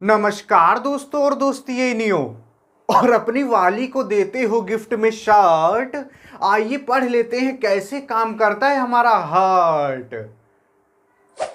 नमस्कार दोस्तों और दोस्तिये नियो और अपनी वाली को देते हो गिफ्ट में शर्ट। आइए पढ़ लेते हैं कैसे काम करता है हमारा हार्ट।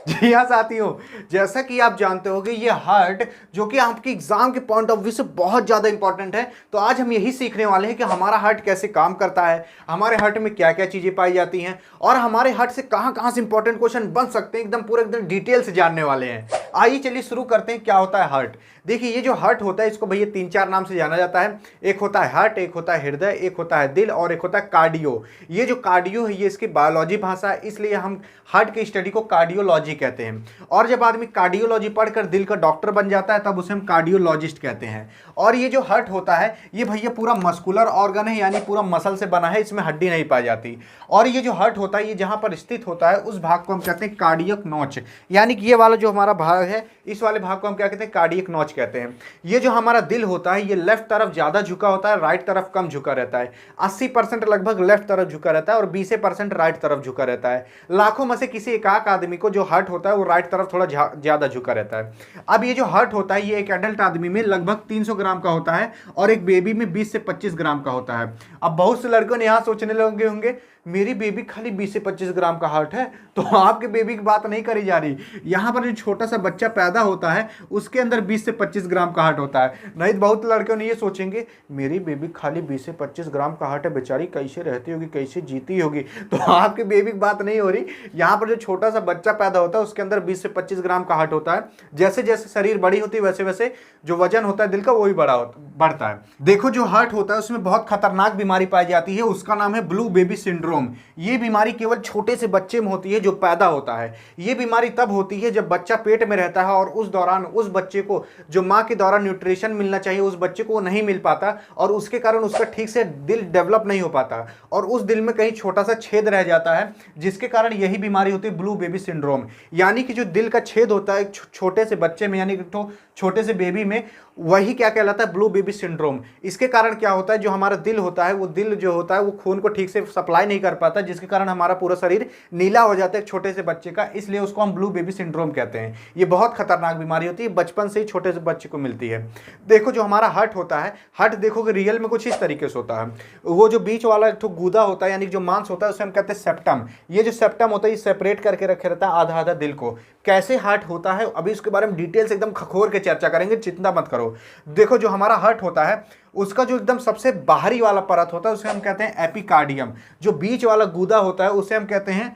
जी हाँ साथियों, जैसा कि आप जानते होंगे ये हार्ट जो कि आपके एग्जाम के पॉइंट ऑफ व्यू से बहुत ज़्यादा इंपॉर्टेंट है। तो आज हम यही सीखने वाले हैं कि हमारा हार्ट कैसे काम करता है, हमारे हार्ट में क्या क्या चीज़ें पाई जाती हैं और हमारे हार्ट से कहाँ कहाँ से इंपॉर्टेंट क्वेश्चन बन सकते हैं। एकदम डिटेल से जानने वाले हैं। आइए चलिए शुरू करते हैं। क्या होता है हार्ट? देखिए, ये जो हार्ट होता है इसको भैया तीन चार नाम से जाना जाता है। एक होता है हार्ट, एक होता है हृदय, एक होता है दिल और एक होता है कार्डियो। ये जो कार्डियो है ये इसकी बायोलॉजी भाषा है, इसलिए हम हार्ट की स्टडी को कार्डियोलॉजी कहते हैं। और जब आदमी कार्डियोलॉजी पढ़कर दिल का डॉक्टर बन जाता है तब उसे हम कार्डियोलॉजिस्ट कहते हैं। और ये जो हार्ट होता है ये भैया पूरा मस्कुलर ऑर्गन है, यानी पूरा मसल से बना है, इसमें हड्डी नहीं पाई जाती। और ये जो हार्ट होता है ये जहां पर स्थित होता है उस भाग को हम कहते हैं कार्डियक नॉच, यानी कि ये वाला जो हमारा भाग है इस वाले भाग को हम क्या कहते हैं, कार्डियक नॉच कहते हैं। ये जो हमारा दिल होता है ये लेफ्ट तरफ ज्यादा झुका होता है, राइट तरफ कम झुका रहता है। 80% लगभग लेफ्ट तरफ झुका रहता है और 20% राइट तरफ झुका रहता है। लाखों में से किसी एक आदमी को जो हार्ट होता है वो राइट तरफ थोड़ा ज्यादा झुका रहता है। अब ये जो हार्ट होता है ये एक एडल्ट आदमी में लगभग 300 ग्राम का होता है और एक बेबी में 20 से 25 ग्राम का होता है। अब बहुत से लड़कों ने यहां सोचने लगे होंगे मेरी बेबी खाली 20 से 25 ग्राम का हार्ट है, तो आपके बेबी की बात नहीं करी जा रही। यहाँ पर जो छोटा सा बच्चा पैदा होता है उसके अंदर 20 से 25 ग्राम का हार्ट होता है। नहीं तो बहुत लड़कों ने ये सोचेंगे मेरी बेबी खाली 20 से 25 ग्राम का हार्ट है, बेचारी कैसे रहती होगी, कैसे जीती होगी। तो आपके बेबी की बात नहीं हो रही। यहाँ पर जो छोटा सा बच्चा पैदा होता है उसके अंदर 20 से 25 ग्राम का हार्ट होता है। जैसे जैसे शरीर बड़ी होती है वैसे वैसे जो वजन होता है दिल का वो भी बढ़ता है। देखो, जो हार्ट होता है उसमें बहुत खतरनाक बीमारी पाई जाती है, उसका नाम है ब्लू बेबी सिंड्रोम। ये बीमारी केवल छोटे से बच्चे में होती है जो पैदा होता है। ये बीमारी तब होती है जब बच्चा पेट में रहता है और उस दौरान उस बच्चे को जो मां के द्वारा न्यूट्रिशन मिलना चाहिए उस बच्चे को नहीं मिल पाता और उसके कारण उसका ठीक से दिल डेवलप नहीं हो पाता और उस दिल में कहीं छोटा सा छेद रह जाता है, जिसके कारण यही बीमारी होती है ब्लू बेबी सिंड्रोम। यानी कि जो दिल का छेद होता है छोटे से बच्चे में, यानी कि तो छोटे से बेबी में, वही क्या कहलाता है, ब्लू बेबी सिंड्रोम। इसके कारण क्या होता है, जो हमारा दिल होता है वो दिल जो होता है वो खून को ठीक से सप्लाई नहीं कर पाता, जिसके कारण हमारा पूरा शरीर नीला हो जाता है छोटे से बच्चे का, इसलिए उसको हम ब्लू बेबी सिंड्रोम कहते हैं। ये बहुत खतरनाक बीमारी होती है, बचपन से ही छोटे से बच्चे को मिलती है। देखो, जो हमारा हार्ट होता है, हार्ट देखोगे रियल में कुछ इस तरीके से होता है। वो जो बीच वाला एक गूदा होता है यानी जो मांस होता है उसे हम कहते हैं सेप्टम। ये जो सेप्टम होता है ये सेपरेट करके रखे रहता है आधा आधा दिल को। कैसे हार्ट होता है अभी उसके बारे में डिटेल से एकदम खखोर के चर्चा करेंगे, चिंता मत करो। देखो, जो हमारा हार्ट होता है उसका जो एकदम सबसे बाहरी वाला परत होता है उसे हम कहते हैं एपिकार्डियम। जो बीच वाला गूदा होता है उसे हम कहते हैं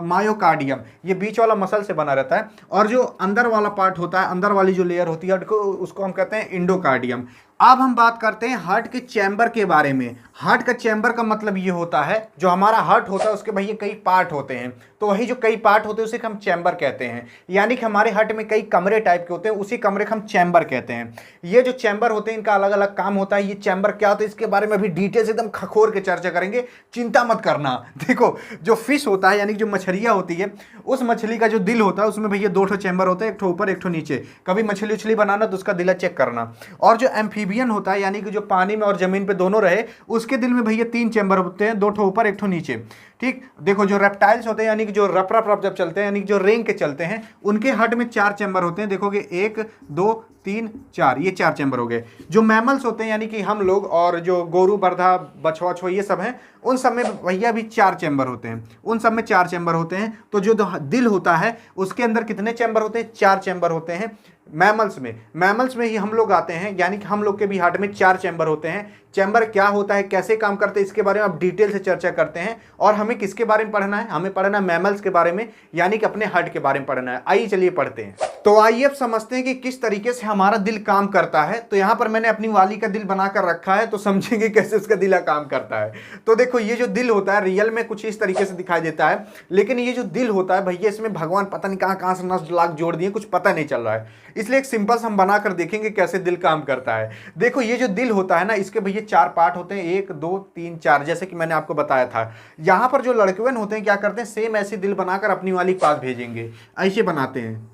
मायोकार्डियम। ये बीच वाला मसल से बना रहता है। और जो अंदर वाला पार्ट होता है, अंदर वाली जो लेयर होती है उसको हम कहते हैं इंडोकार्डियम। अब हम बात करते हैं हार्ट के चैम्बर के बारे में। हार्ट का चैम्बर का मतलब ये होता है जो हमारा हार्ट होता है उसके भैया कई पार्ट होते हैं, तो वही जो कई पार्ट होते हैं उसे हम चैम्बर कहते हैं। यानी कि हमारे हार्ट में कई कमरे टाइप के होते हैं, उसी कमरे को हम चैम्बर कहते हैं। ये जो चैम्बर होते हैं इनका अलग अलग काम होता है। ये चैम्बर क्या होता है इसके बारे में अभी डिटेल से एकदम खखोर के चर्चा करेंगे, चिंता मत करना। देखो, जो फिश होता है यानी कि जो मछलियाँ होती है, उस मछली का जो दिल होता है उसमें भैया 2 चैम्बर होते हैं, एक ठो ऊपर एक ठो नीचे। कभी मछली उछली बनाना तो उसका दिला चेक करना। और जो एम्फीबियन होता है यानी कि जो पानी में और जमीन पे दोनों रहे, उसके दिल में भैया 3 चैम्बर होते हैं, 2 ऊपर एक ठो नीचे। ठीक। देखो, जो रेप्टाइल्स होते हैं यानी कि जो रप रप रप जब चलते हैं यानी कि जो रेंग के चलते हैं, उनके हार्ट में 4 चैम्बर होते हैं। देखोगे 1 2 3 4, ये 4 चैम्बर हो गए। जो मैमल्स होते हैं यानी कि हम लोग और जो गोरू बरधा बछवा छो ये सब हैं, उन सब में भैया भी 4 चैम्बर होते हैं, उन सब में 4 चैम्बर होते हैं। तो जो दिल होता है उसके अंदर कितने चैम्बर होते हैं? 4 चैम्बर होते हैं। मैमल्स में ही हम लोग आते हैं, यानी कि हम लोग के भी हार्ट में 4 चैम्बर होते हैं। चैम्बर क्या होता है, कैसे काम करते हैं, इसके बारे में आप डिटेल से चर्चा करते हैं। और हमें किसके बारे में पढ़ना है? हमें पढ़ना है मैमल्स के बारे में, यानी कि अपने हार्ट के बारे में पढ़ना है। आइए चलिए पढ़ते हैं। तो आइए अब समझते हैं कि किस तरीके से हमारा दिल काम करता है। तो यहाँ पर मैंने अपनी वाली का दिल बनाकर रखा है, तो समझेंगे कैसे उसका दिल काम करता है। तो देखो, ये जो दिल होता है रियल में कुछ इस तरीके से दिखाई देता है, लेकिन ये जो दिल होता है भैया इसमें भगवान पता नहीं कहाँ कहाँ से नस लाख जोड़ दिए, कुछ पता नहीं चल रहा है। इसलिए एक सिंपल हम बनाकर देखेंगे कैसे दिल काम करता है। देखो, ये जो दिल होता है ना, इसके भैया 4 पार्ट होते हैं, 1 2 3 4, जैसे कि मैंने आपको बताया था। यहाँ पर जो लड़के होते हैं क्या करते हैं, सेम ऐसे दिल बनाकर अपनी वाली के पास भेजेंगे। ऐसे बनाते हैं,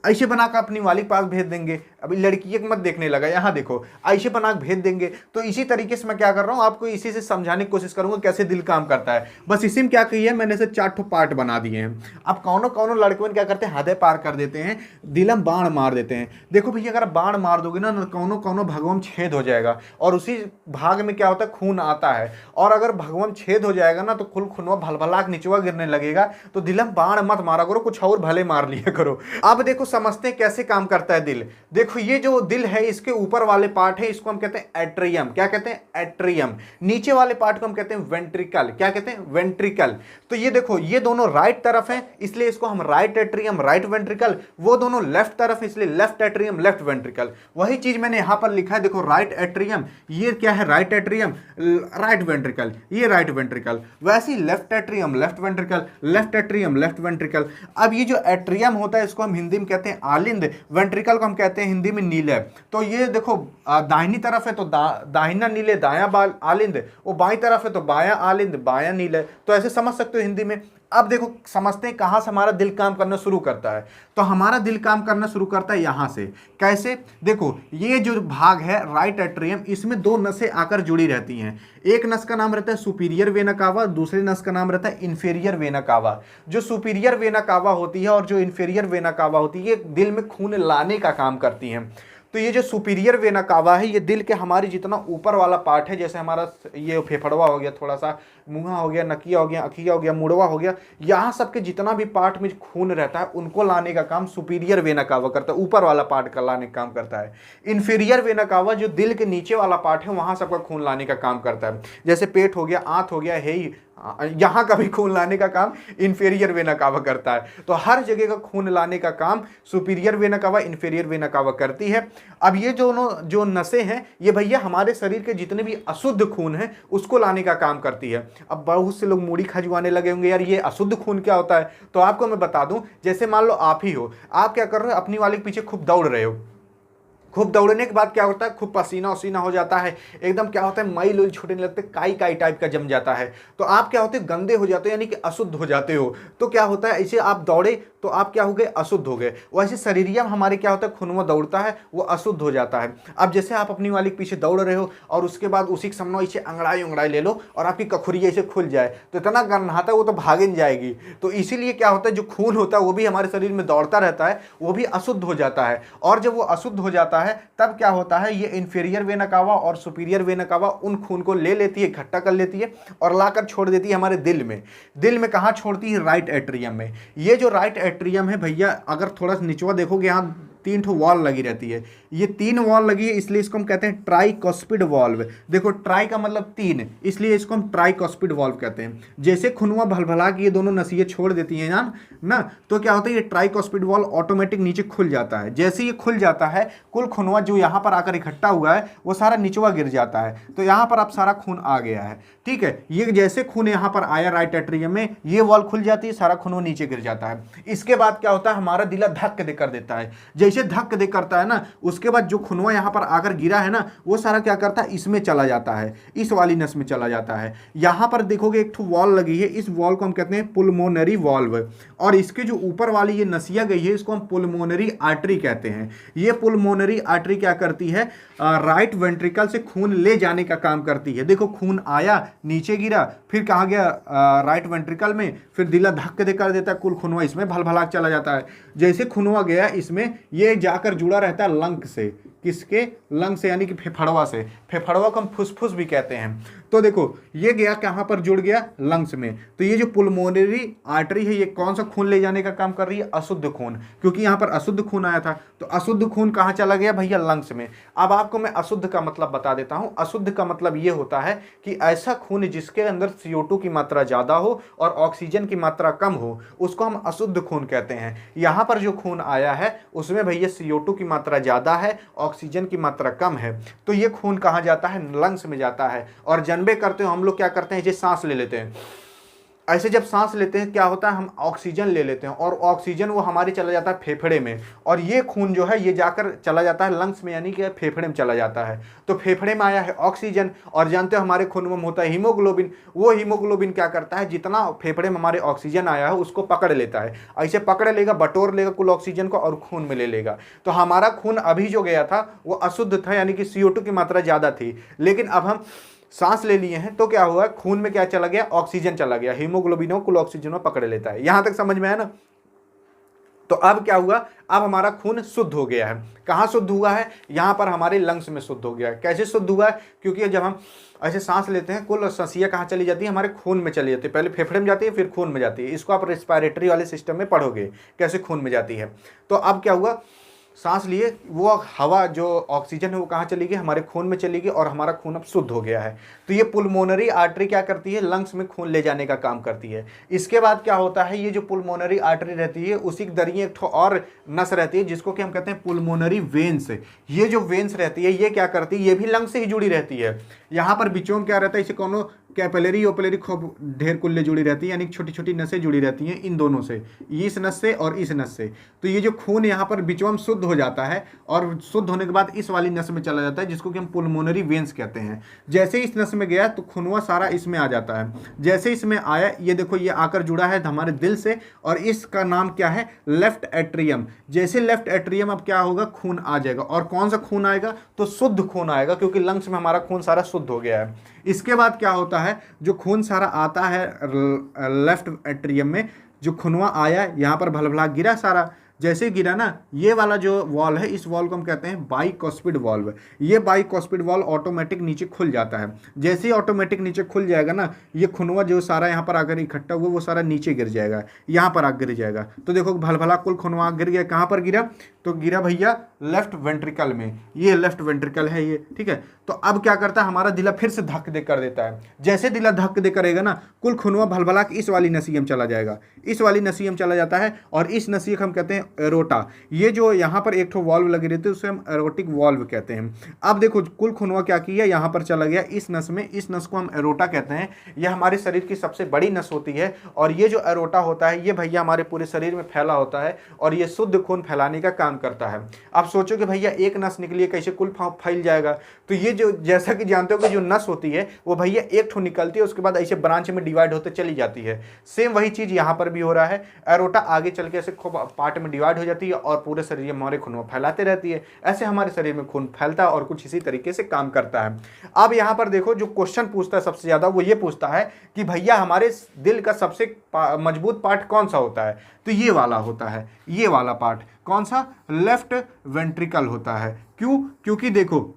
ऐसे बनाकर अपनी वाली के पास भेज देंगे। अभी लड़की एक मत देखने लगा, यहाँ देखो ऐसे बना के भेज देंगे। तो इसी तरीके से मैं क्या कर रहा हूँ, आपको इसी से समझाने की कोशिश करूंगा कैसे दिल काम करता है। बस इसी में क्या कही है मैंने, से 4 पार्ट बना दिए हैं। अब कौनो कौनो लड़के क्या करते हैं, हदे पार कर देते हैं, दिल में बाण मार देते हैं। देखो भैया अगर बाण मार दोगे ना कौनो कौनो भगवा में छेद हो जाएगा, और उसी भाग में क्या होता है, खून आता है। और अगर भगवा में छेद हो जाएगा ना तो कुल खूनवा भलभला नीचवा गिरने लगेगा। तो दिल में बाण मत मारा करो, कुछ और भले मार लिया करो। अब देखो समझते हैं कैसे काम करता है दिल। देखो ये जो दिल है इसके ऊपर वाले पार्ट है इसको हम कहते हैं एट्रियम। क्या कहते हैं, एट्रियम। नीचे वाले पार्ट को हम कहते हैं वेंट्रिकल। क्या कहते हैं, वेंट्रिकल। तो ये देखो ये दोनों राइट तरफ हैं इसलिए इसको हम राइट एट्रियम राइट वेंट्रिकल, वो दोनों लेफ्ट तरफ इसलिए लेफ्ट एट्रियम लेफ्ट वेंट्रिकल। वही चीज मैंने यहां पर लिखा है, देखो राइट एट्रियम, ये क्या है राइट एट्रियम राइट वेंट्रिकल, ये राइट वेंट्रिकल। वैसे ही left atrium left ventricle, left atrium left ventricle. अब ये जो एट्रियम होता है इसको हम हिंदी में कहते हैं आलिंद, वेंट्रिकल को हम कहते हैं हिंदी में नीलय। तो ये देखो दाहिनी तरफ है तो दाहिना नीले दायां आलिंद, वो बाईं तरफ है तो बायां आलिंद बायां नीले। तो ऐसे समझ सकते हो हिंदी में। अब देखो समझते हैं कहां से हमारा दिल काम करना शुरू करता है। तो हमारा दिल काम करना शुरू करता है यहां से। कैसे, देखो ये जो भाग है राइट एट्रियम, इसमें 2 नसें आकर जुड़ी रहती हैं। एक नस का नाम रहता है सुपीरियर वेना कावा, दूसरे नस का नाम रहता है इंफीरियर वेना कावा। जो सुपीरियर वेना कावा होती है और जो इंफीरियर वेना कावा होती है ये दिल में खून लाने का काम करती हैं। तो ये जो सुपीरियर वेना कावा है ये दिल के हमारी जितना ऊपर वाला पार्ट है, जैसे हमारा ये फेफड़वा हो गया, थोड़ा सा मुंहा हो गया, नकिया हो गया, अखिया हो गया, मुड़वा हो गया, यहाँ सबके जितना भी पार्ट में खून रहता है उनको लाने का काम सुपीरियर वेना कावा करता है, ऊपर वाला पार्ट का लाने का काम करता है। इन्फीरियर वेना कावा जो दिल के नीचे वाला पार्ट है वहां सबका खून लाने का काम करता है। जैसे पेट हो गया, आंत हो गया, है यहाँ का भी खून लाने का काम इंफीरियर वेना कावा करता है। तो हर जगह का खून लाने का काम superior vena cava inferior vena cava करती है। अब ये दोनों जो नसें हैं ये भैया हमारे शरीर के जितने भी अशुद्ध खून है उसको लाने का काम करती है। अब बहुत से लोग मूड़ी खजुआने लगे होंगे यार ये अशुद्ध खून क्या होता है। तो आपको मैं बता दूं, जैसे मान लो आप ही हो, आप क्या कर रहे हो, अपनी वाले के पीछे खूब दौड़ रहे हो। खूब दौड़ने के बाद क्या होता है, खूब पसीना उसीना हो जाता है, एकदम क्या होता है मैल उल छूटने लगते, काई काई टाइप का जम जाता है। तो आप क्या होते हैं, गंदे हो जाते हो, यानी कि अशुद्ध हो जाते हो। तो क्या होता है, ऐसे आप दौड़े तो आप क्या हो गए, अशुद्ध हो गए। वैसे शरीरिया में हमारे क्या होता है, खून में दौड़ता है वो अशुद्ध हो जाता है। अब जैसे आप अपनी वाली के पीछे दौड़ रहे हो और उसके बाद उसी के सामने ऐसे अंगड़ाई उंगड़ाई ले लो और आपकी कखुरी ऐसे खुल जाए तो इतना गन्हाता है वो तो भागे जाएगी। तो इसीलिए क्या होता है, जो खून होता है वो भी हमारे शरीर में दौड़ता रहता है, वो भी अशुद्ध हो जाता है। और जब वो अशुद्ध हो जाता है तब क्या होता है, ये इंफीरियर वेना कावा और सुपीरियर वेना कावा उन खून को ले लेती है, इकट्ठा कर लेती है और लाकर छोड़ देती है हमारे दिल में। दिल में कहाँ छोड़ती है, राइट एट्रियम में। ये जो राइट एट्रियम है भैया, अगर थोड़ा सा निचवा देखोगे यहाँ 3 ठो वॉल लगी रहती है। ये 3 वॉल लगी है इसलिए इसको हम कहते हैं ट्राइकॉस्पिड वॉल्व। देखो ट्राई का मतलब 3, इसलिए इसको हम ट्राइकॉस्पिड वॉल्व कहते हैं। जैसे खुनवा भलभला के ये दोनों नसियाँ छोड़ देती हैं जान ना, तो क्या होता है ये ट्राइकॉस्पिड वॉल्व ऑटोमेटिक नीचे खुल जाता है। जैसे ये खुल जाता है कुल खुनवा जो यहाँ पर आकर इकट्ठा हुआ है वो सारा निचवा गिर जाता है। तो यहाँ पर अब सारा खून आ गया है, ठीक है। ये जैसे खून यहाँ पर आया राइट एट्रियम में, ये वॉल खुल जाती है, सारा खून नीचे गिर जाता है। इसके बाद क्या होता है, हमारा दिल धक्के दे कर देता है। जैसे धक दे करता है ना, उसके बाद जो खूनवा यहाँ पर आकर गिरा है ना वो सारा क्या करता है, इसमें चला जाता है, इस वाली नस में चला जाता है। यहाँ पर देखोगे एक वॉल लगी है, इस वॉल को हम कहते हैं पुल्मोनरी वॉल्व। और इसके जो ऊपर वाली ये नसिया गई है इसको हम पुल्मोनरी आर्टरी कहते हैं। ये पुल्मोनरी आर्टरी क्या करती है, राइट वेंट्रिकल से खून ले जाने का काम करती है। देखो खून आया, नीचे गिरा, फिर कहाँ गया, राइट वेंट्रिकल में, फिर दिला धक्के दे कर देता है, कुल खूनवा इसमें भलभला चला जाता है। जैसे खूनवा गया इसमें, ये जाकर जुड़ा रहता है लंग से। किसके, लंग से, यानी कि फेफड़वा से। फेफड़वा को हम फुसफुस भी कहते हैं। तो देखो ये गया कहाँ पर, जुड़ गया लंग्स में। तो ये जो पुल्मोनरी आर्टरी है ये कौन सा खून ले जाने का काम कर रही है, अशुद्ध खून, क्योंकि यहाँ पर अशुद्ध खून आया था। तो अशुद्ध खून कहाँ चला गया भैया, लंग्स में। अब आपको मैं अशुद्ध का मतलब बता देता हूँ। अशुद्ध का मतलब ये होता है कि ऐसा खून जिसके अंदर CO2 की मात्रा ज़्यादा हो और ऑक्सीजन की मात्रा कम हो, उसको हम अशुद्ध खून कहते हैं। यहाँ पर जो खून आया है उसमें भैया CO2 की मात्रा ज़्यादा है, ऑक्सीजन की मात्रा कम है। तो ये खून कहाँ जाता है, लंग्स में जाता है। और जनबे करते हो हम लोग क्या करते हैं, ये सांस ले लेते हैं, ऐसे जब सांस लेते हैं क्या होता है, हम ऑक्सीजन ले लेते हैं और ऑक्सीजन वो हमारे चला जाता है फेफड़े में, और ये खून जो है ये जाकर चला जाता है लंग्स में, यानी कि फेफड़े में चला जाता है। तो फेफड़े में आया है ऑक्सीजन, और जानते हो हमारे खून में होता है हीमोग्लोबिन। वो हीमोग्लोबिन क्या करता है, जितना फेफड़े में हमारे ऑक्सीजन आया है उसको पकड़ लेता है, ऐसे पकड़ लेगा, बटोर लेगा कुल ऑक्सीजन को और खून में ले लेगा। तो हमारा खून अभी जो गया था वो अशुद्ध था, यानी कि CO2 की मात्रा ज़्यादा थी, लेकिन अब हम सांस ले लिए हैं तो क्या हुआ, खून में क्या चला गया, ऑक्सीजन चला गया, हीमोग्लोबिन कुल ऑक्सीजन में पकड़ लेता है। यहां तक समझ में आया ना। तो अब क्या हुआ, अब हमारा खून शुद्ध हो गया है। कहाँ शुद्ध हुआ है, यहां पर हमारे लंग्स में शुद्ध हो गया है। कैसे शुद्ध हुआ है, क्योंकि जब हम ऐसे सांस लेते हैं कुल सांसियां कहाँ चली जाती है, हमारे खून में चली जाती है। पहले फेफड़े में जाती है फिर खून में जाती है। इसको आप रेस्पिरेटरी वाले सिस्टम में पढ़ोगे कैसे खून में जाती है। तो अब क्या हुआ, सांस लिए, वो हवा जो ऑक्सीजन है वो कहाँ चली गई, हमारे खून में चली गई, और हमारा खून अब शुद्ध हो गया है। तो ये पुल्मोनरी आर्टरी क्या करती है, लंग्स में खून ले जाने का काम करती है। इसके बाद क्या होता है, ये जो पुल्मोनरी आर्टरी रहती है उसी के दरिए एक और नस रहती है जिसको कि हम कहते हैं पुल्मोनरी वेन्स। ये जो वेन्स रहती है ये क्या करती है, ये भी लंग से ही जुड़ी रहती है। यहाँ पर बीचों में क्या रहता है, इसे कोनो कैपिलरी ओपिलरी खूब ढेर कुल्ले जुड़ी रहती है, यानी छोटी छोटी नसें जुड़ी रहती हैं इन दोनों से, इस नस से और इस नस से। तो ये जो खून यहाँ पर बीचों में शुद्ध हो जाता है, और शुद्ध होने के बाद इस वाली नस में चला जाता है जिसको कि हम पुल्मोनरी वेन्स कहते हैं। जैसे इस नस में गया तो खूनवा सारा इसमें आ जाता है। जैसे इसमें आया, ये देखो ये आकर जुड़ा है हमारे दिल से, और इसका नाम क्या है, लेफ्ट एट्रियम। जैसे लेफ्ट एट्रियम अब क्या होगा, खून आ जाएगा। और कौन सा खून आएगा, तो शुद्ध खून आएगा, क्योंकि लंग्स में हमारा खून सारा शुद्ध हो गया है। इसके बाद क्या होता है, जो खून सारा आता है लेफ्ट एट्रियम में, जो खूनवा आया यहाँ पर भलभला गिरा सारा, जैसे गिरा ना, ये वाला जो वॉल्व है इस वॉल्व को हम कहते हैं बाइकॉस्पिड वॉल्व। ये बाइकॉस्पिड वॉल्व ऑटोमेटिक नीचे खुल जाता है। जैसे ही ऑटोमेटिक नीचे खुल जाएगा ना, ये खूनवा जो सारा यहाँ पर आकर इकट्ठा हुआ वो सारा नीचे गिर जाएगा, यहाँ पर आकर गिर जाएगा। तो देखो भलभला कुल खूनवा गिर गया, कहाँ पर गिरा, तो गिरा भैया लेफ्ट वेंट्रिकल में। ये लेफ्ट वेंट्रिकल है ये, ठीक है। तो अब क्या करता है, हमारा दिला फिर से धक्क दे कर देता है। जैसे दिला धक्क दे करेगा ना, कुल खूनवा भलभला के इस वाली नसी में चला जाएगा, इस वाली नसी में चला जाता है, और इस नसी को हम कहते हैं एरोटा। ये जो यहाँ पर एक ठो वॉल्व लगी रहती है उसे हम एरोटिक वॉल्व कहते हैं। अब देखो कुल खूनवा क्या किया, यहाँ पर चला गया इस नस में, इस नस को हम एरोटा कहते हैं। यह हमारे शरीर की सबसे बड़ी नस होती है, और ये जो एरोटा होता है ये भैया हमारे पूरे शरीर में फैला होता है, और ये शुद्ध खून फैलाने का काम करता है। आप सोचो कि भैया एक नस निकली है, कैसे कुल फैल जाएगा। तो ये जो, जैसा कि जानते हो कि जो नस होती है वो भैया एक ठो निकलती है, उसके बाद ऐसे ब्रांच में डिवाइड होते चली जाती है। सेम वही चीज यहाँ पर भी हो रहा है, एरोटा आगे चल के ऐसे खूब पार्ट में डिवाइड हो जाती है और पूरे शरीर में हमारे खून फैलाते रहती है। ऐसे हमारे शरीर में खून फैलता है और कुछ इसी तरीके से काम करता है। अब यहाँ पर देखो जो क्वेश्चन पूछता है सबसे ज्यादा वो ये पूछता है कि भैया हमारे दिल का सबसे मजबूत पार्ट कौन सा होता है, तो ये वाला होता है, ये वाला पार्ट कौन सा, लेफ्ट वेंट्रिकल होता है। क्यों, क्योंकि देखो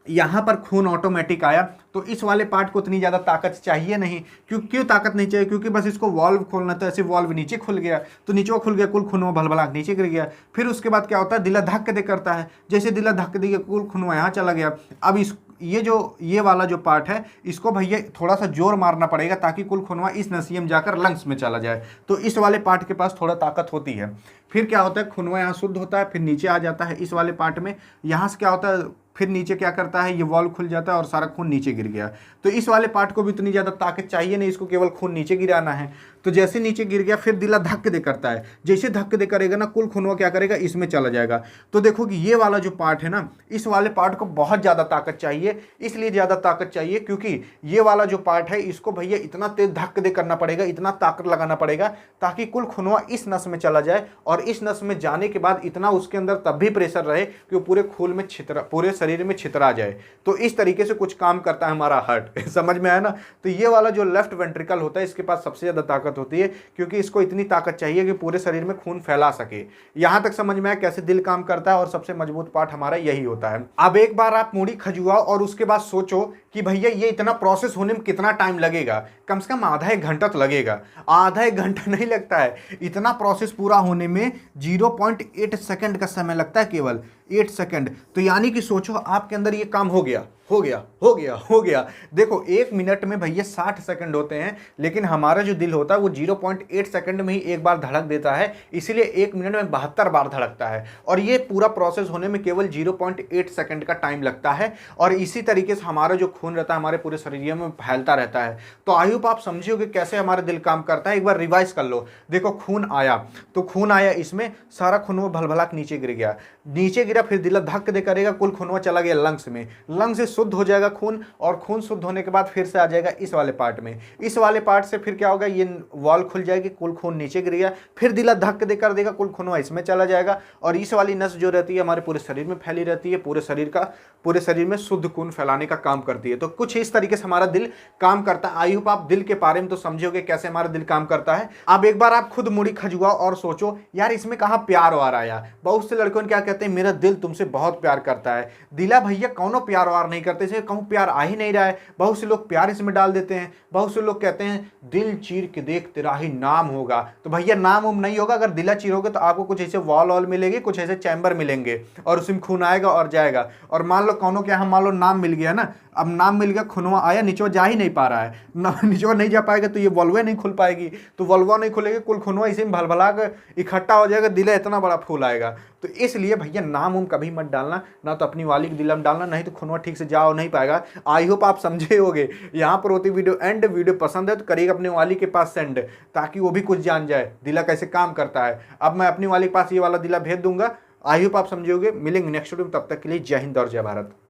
यहाँ पर खून ऑटोमेटिक आया तो इस वाले पार्ट को इतनी ज़्यादा ताकत चाहिए नहीं। क्यों ताकत नहीं चाहिए, क्योंकि बस इसको वॉल्व खोलना था, ऐसे वॉल्व नीचे खुल गया तो नीचे खुल गया, कुल खून भलभला नीचे गिर गया। फिर उसके बाद क्या होता है, दिला धक्के दे करता है, जैसे दिला धक्के दे कुल खून यहाँ चला गया। अब इस ये वाला जो पार्ट है इसको भैया थोड़ा सा जोर मारना पड़ेगा ताकि कुल खूनवा इस नसिया में जाकर लंग्स में चला जाए। तो इस वाले पार्ट के पास थोड़ा ताकत होती है। फिर क्या होता है, खूनवा यहाँ शुद्ध होता है, फिर नीचे आ जाता है इस वाले पार्ट में। यहाँ से क्या होता है, फिर नीचे क्या करता है, ये वॉल्व खुल जाता है और सारा खून नीचे गिर गया। तो इस वाले पार्ट को भी इतनी ज़्यादा ताकत चाहिए नहीं, इसको केवल खून नीचे गिराना है। तो जैसे नीचे गिर गया फिर दिला धक्के दे करता है, जैसे धक्के दे करेगा ना कुल खूनवा क्या करेगा, इसमें चला जाएगा। तो देखो कि ये वाला जो पार्ट है ना, इस वाले पार्ट को बहुत ज़्यादा ताकत चाहिए। इसलिए ज़्यादा ताकत चाहिए क्योंकि ये वाला जो पार्ट है इसको भैया इतना तेज धक्के दे करना पड़ेगा, इतना ताकत लगाना पड़ेगा ताकि कुल खूनवा इस नस में चला जाए, और इस नस में जाने के बाद इतना उसके अंदर तब भी प्रेशर रहे कि वो पूरे खून में पूरे शरीर में छितरा जाए। तो इस तरीके से कुछ काम करता है हमारा हार्ट। समझ में आया ना। तो ये वाला जो लेफ्ट वेंट्रिकल होता है इसके पास सबसे ज्यादा ताकत होती है, क्योंकि इसको इतनी ताकत चाहिए कि पूरे शरीर में खून फैला सके। यहां तक समझ में आया कैसे दिल काम करता है, और सबसे मजबूत पार्ट हमारा यही होता है। अब एक बार आप मूड़ी खजुआओ और उसके बाद सोचो कि भैया ये इतना प्रोसेस होने में कितना टाइम लगेगा। कम से कम आधा एक घंटा तो लगेगा। आधा एक घंटा नहीं लगता है, इतना प्रोसेस पूरा होने में 0.8 सेकंड का समय लगता है केवल। 8 सेकंड। तो यानी कि सोचो आपके अंदर ये काम हो गया, हो गया, हो गया, हो गया। देखो 1 मिनट में भैया 60 सेकंड होते हैं, लेकिन हमारा जो दिल होता है वो 0.8 सेकंड में ही एक बार धड़क देता है, इसीलिए 1 मिनट में 72 बार धड़कता है। और ये पूरा प्रोसेस होने में केवल 0.8 सेकंड का टाइम लगता है। और इसी तरीके से हमारा जो खून रहता है हमारे पूरे शरीर में फैलता रहता है। तो आई होप आप समझिए कि कैसे हमारा दिल काम करता है। एक बार रिवाइज कर लो। देखो खून आया, तो खून आया, इसमें सारा खून वो भलभला के नीचे गिर गया, नीचे गिरा, फिर दिल धक्क दे करेगा, कुल खून चला गया लंग्स में, लंग्स से शुद्ध हो जाएगा खून, और खून शुद्ध होने के बाद फिर से आ जाएगा इस वाले पार्ट में, इस वाले पार्ट से फिर क्या होगा, ये वॉल खुल जाएगी, कुल खून नीचे गिर गया, फिर दिल धक्क दे कर देगा, कुल खून इसमें चला जाएगा, और इस वाली नस जो रहती है हमारे पूरे शरीर में फैली रहती है, पूरे शरीर में शुद्ध खून फैलाने का काम करती है। तो कुछ इस तरीके से हमारा दिल काम करता है। आई होप आप दिल के बारे में तो समझोगे कैसे हमारा दिल काम करता है। अब एक बार आप खुद मुड़ी खजुआओ और सोचो यार इसमें कहाँ प्यार वार आया। बहुत से लड़कों क्या कहते हैं, मेरा दिल तुमसे बहुत प्यार करता है। दिला भैया कौनो प्यार वार नहीं करते, इसे कहूँ प्यार आ ही नहीं रहा है। बहुत से लोग प्यार इसमें डाल देते हैं। बहुत से लोग कहते हैं दिल चीर के देख तेरा ही नाम होगा। तो भैया नाम उम नहीं होगा। अगर दिला चीरोगे तो आपको कुछ ऐसे वॉल मिलेगी, कुछ ऐसे चैम्बर मिलेंगे, और उसमें खून आएगा और जाएगा। और मान लो कौनों के यहाँ मान लो नाम मिल गया ना, अब नाम मिल गया, खुनवा आया, नीचवा जा ही नहीं पा रहा है, नीचवा नहीं जा पाएगा तो ये वल्वे नहीं खुल पाएगी, तो वल्वा नहीं खुलेगी, कुल खुनवा इसी में भलभला कर इकट्ठा हो जाएगा, दिल इतना बड़ा फूल आएगा। तो इसलिए भैया नाम उम कभी मत डालना, ना तो अपनी वाली के दिल में डालना, नहीं तो खुनवा ठीक से जाओ नहीं पाएगा। आई होप आप समझे होगे। यहाँ पर होती वीडियो एंड। वीडियो पसंद है तो करिएगा अपने वाली के पास सेंड, ताकि वो भी कुछ जान जाए दिला कैसे काम करता है। अब मैं अपनी वाली के पास ये वाला दिला भेज दूंगा। आई होप आप समझोगे। मिलेंगे नेक्स्ट वीडियो में, तब तक के लिए जय हिंद और जय भारत।